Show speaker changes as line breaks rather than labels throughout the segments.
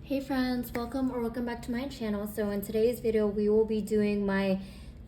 Hey friends, welcome back to my channel. So in today's video, we will be doing my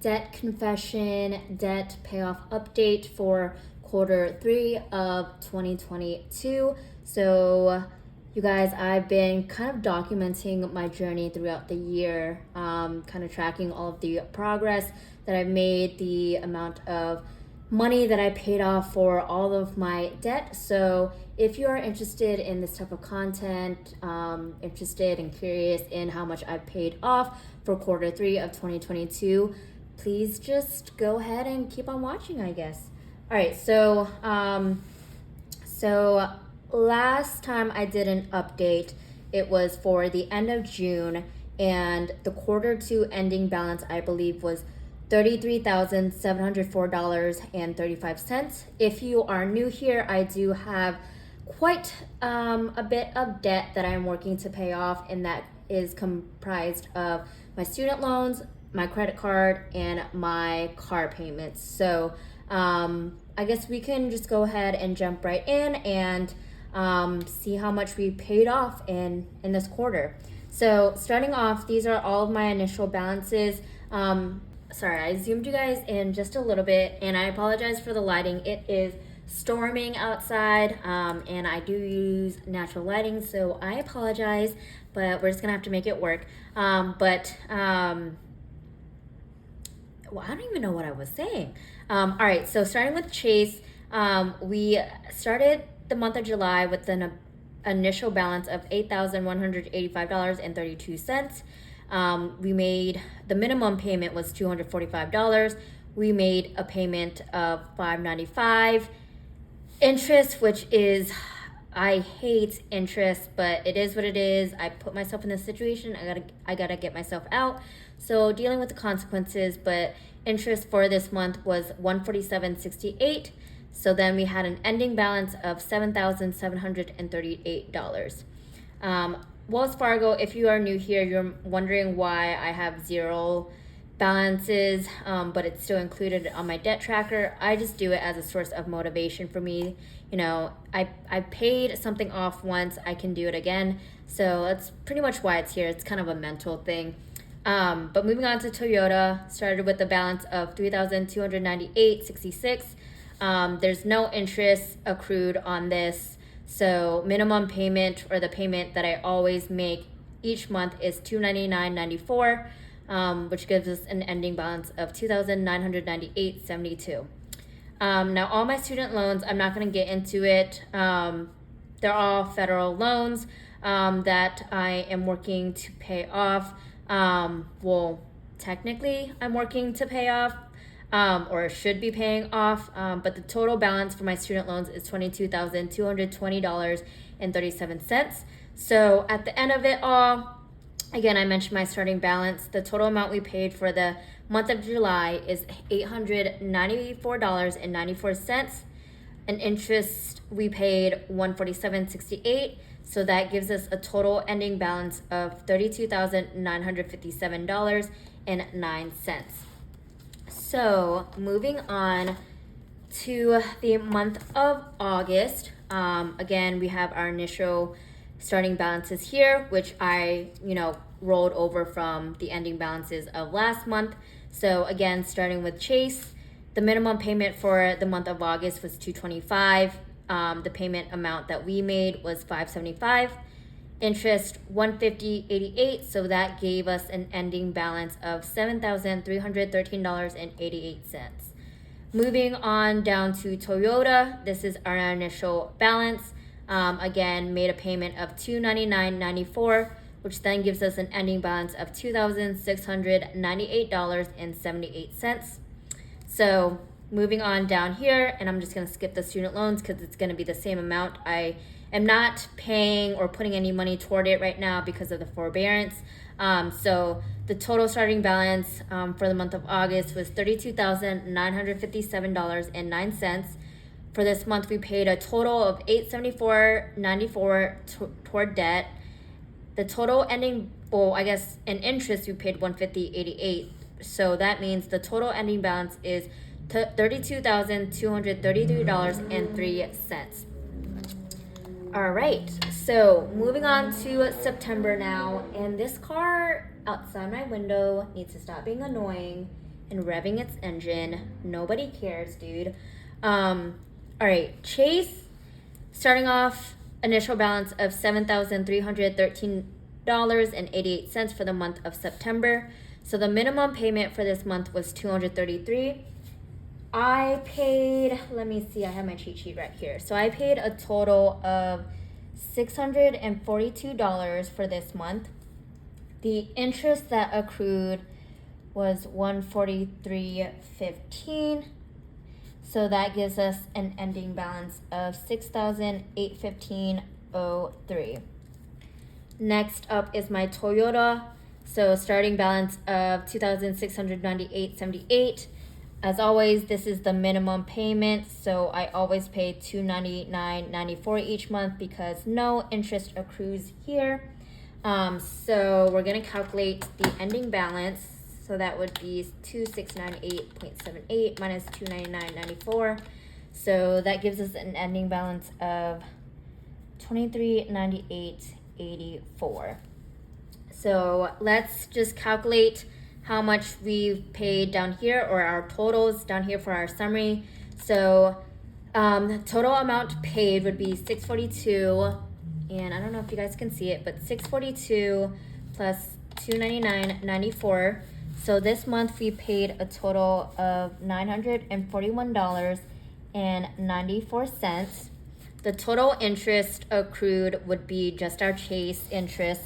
debt confession, debt payoff update for quarter 3 of 2022. So you guys, I've been kind of documenting my journey throughout the year, kind of tracking all of the progress that I've made, the amount of money that I paid off for all of my debt. So if you are interested in this type of content, interested and curious in how much I've paid off for quarter 3 of 2022, please just go ahead and keep on watching, I guess. All right, so last time I did an update, it was for the end of June, and the quarter 2 ending balance, I believe, was $33,704.35. If you are new here, I do have quite a bit of debt that I'm working to pay off, and that is comprised of my student loans, my credit card, and my car payments. So I guess we can just go ahead and jump right in and see how much we paid off in this quarter. So starting off, these are all of my initial balances. Sorry, I zoomed you guys in just a little bit, and I apologize for the lighting. It is storming outside, and I do use natural lighting, so I apologize, but we're just gonna have to make it work. Well, I don't even know what I was saying. All right, so starting with Chase, we started the month of July with an initial balance of $8,185.32. We made, the minimum payment was $245. We made a payment of $595. Interest, which is, I hate interest, but it is what it is. I put myself in this situation. I gotta get myself out. So dealing with the consequences, but interest for this month was $147.68. So then we had an ending balance of $7,738. Wells Fargo, if you are new here, you're wondering why I have zero balances, but it's still included on my debt tracker. I just do it as a source of motivation for me. You know, I paid something off once, I can do it again. So that's pretty much why it's here. It's kind of a mental thing. But moving on to Toyota, started with a balance of $3,298.66. There's no interest accrued on this. So minimum payment, or the payment that I always make each month, is $299.94, which gives us an ending balance of $2,998.72. Now all my student loans, I'm not going to get into it. They're all federal loans that I am working to pay off. Well, technically I'm working to pay off, or should be paying off, but the total balance for my student loans is $22,220.37. So at the end of it all, again, I mentioned my starting balance. The total amount we paid for the month of July is $894.94. And interest, we paid $147.68. So that gives us a total ending balance of $32,957.09. So moving on to the month of August, again, we have our initial starting balances here, which I, rolled over from the ending balances of last month. So again, starting with Chase, the minimum payment for the month of August was $225. The payment amount that we made was $575. Interest $150.88, so that gave us an ending balance of $7,313.88. Moving on down to Toyota, this is our initial balance. Again, made a payment of $299.94, which then gives us an ending balance of $2,698.78. So moving on down here, and I'm just going to skip the student loans because it's going to be the same amount. I am not paying or putting any money toward it right now because of the forbearance. So the total starting balance for the month of August was $32,957.09. For this month, we paid a total of $874.94 toward debt. The total ending, in interest, we paid $150.88. So that means the total ending balance is $32,233.03. All right, so moving on to September now, and this car outside my window needs to stop being annoying and revving its engine. Nobody cares, dude. All right, Chase, starting off, initial balance of $7,313.88 for the month of September. So the minimum payment for this month was $233. I paid, let me see, I have my cheat sheet right here. So I paid a total of $642 for this month. The interest that accrued was $143.15. So that gives us an ending balance of $6,815.03. Next up is my Toyota. So starting balance of $2,698.78. As always, this is the minimum payment, so I always pay $299.94 each month because no interest accrues here. So we're gonna calculate the ending balance. So that would be 2698.78 minus 299.94. So that gives us an ending balance of 2398.84. So let's just calculate how much we've paid down here, or our totals down here for our summary. So total amount paid would be 642, and I don't know if you guys can see it, but 642 plus 299.94. So this month we paid a total of $941.94. The total interest accrued would be just our Chase interest,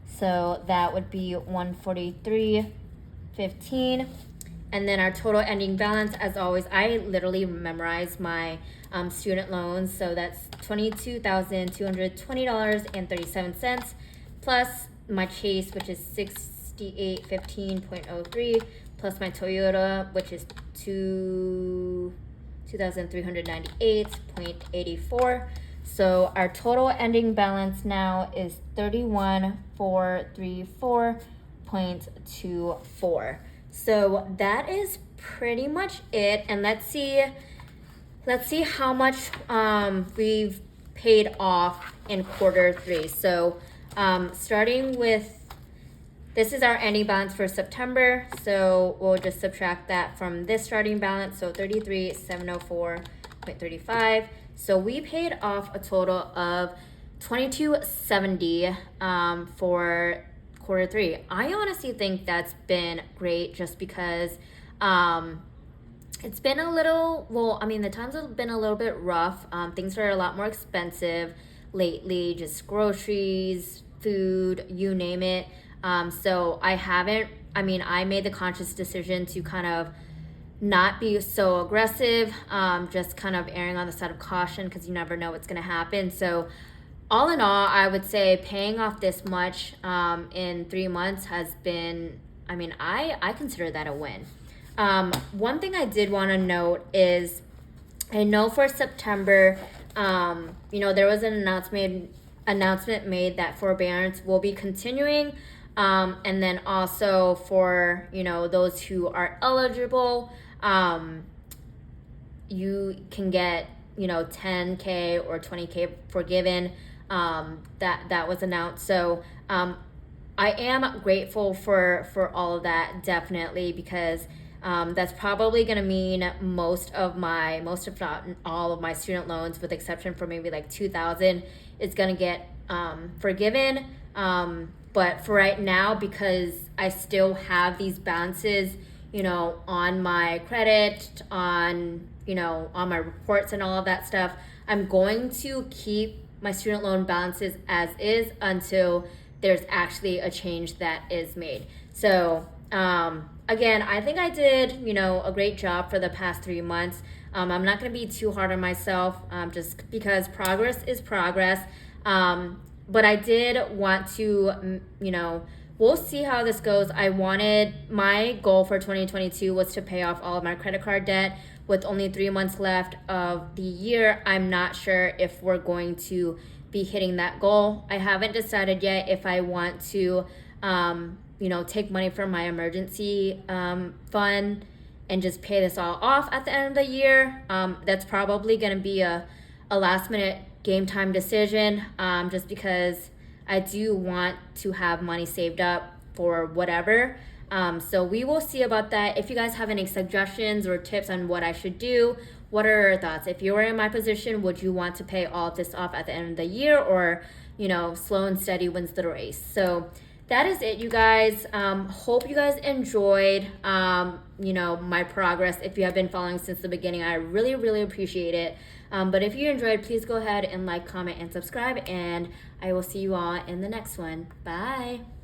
so that would be $143.15. And then our total ending balance, as always, I literally memorize my student loans, so that's $22,220.37 plus my Chase, which is $6815.03, plus my Toyota, which is $2,398.84. So our total ending balance now is $31,434.24. So that is pretty much it. And let's see how much we've paid off in quarter three. So starting with, this is our ending balance for September. So we'll just subtract that from this starting balance. So 33,704.35. So we paid off a total of $2270 for quarter three. I honestly think that's been great, just because it's been a little, well, I mean, the times have been a little bit rough. Things are a lot more expensive lately, just groceries, food, you name it. So I made the conscious decision to kind of not be so aggressive, just kind of erring on the side of caution, because you never know what's going to happen. So all in all, I would say paying off this much in 3 months has been, I consider that a win. One thing I did want to note is, I know for September, there was an announcement made that forbearance will be continuing. And then also for, those who are eligible, you can get, $10K or $20K forgiven. That was announced. So I am grateful for all of that, definitely, because that's probably going to mean most if not all of my student loans, with exception for maybe like 2,000, is going to get forgiven. But for right now, because I still have these balances, on my credit, on my reports and all of that stuff, I'm going to keep my student loan balances as is until there's actually a change that is made. So again, I think I did, a great job for the past 3 months. I'm not going to be too hard on myself, just because progress is progress. But I did want to, we'll see how this goes. My goal for 2022 was to pay off all of my credit card debt. With only 3 months left of the year, I'm not sure if we're going to be hitting that goal. I haven't decided yet if I want to, take money from my emergency fund and just pay this all off at the end of the year. That's probably going to be a last minute game time decision, just because I do want to have money saved up for whatever. So we will see about that. If you guys have any suggestions or tips on what I should do, what are your thoughts? If you were in my position, would you want to pay all of this off at the end of the year, or, you know, slow and steady wins the race? So that is it, you guys. Hope you guys enjoyed, you know, my progress. If you have been following since the beginning, I really, really appreciate it. But if you enjoyed, please go ahead and like, comment, and subscribe, and I will see you all in the next one. Bye.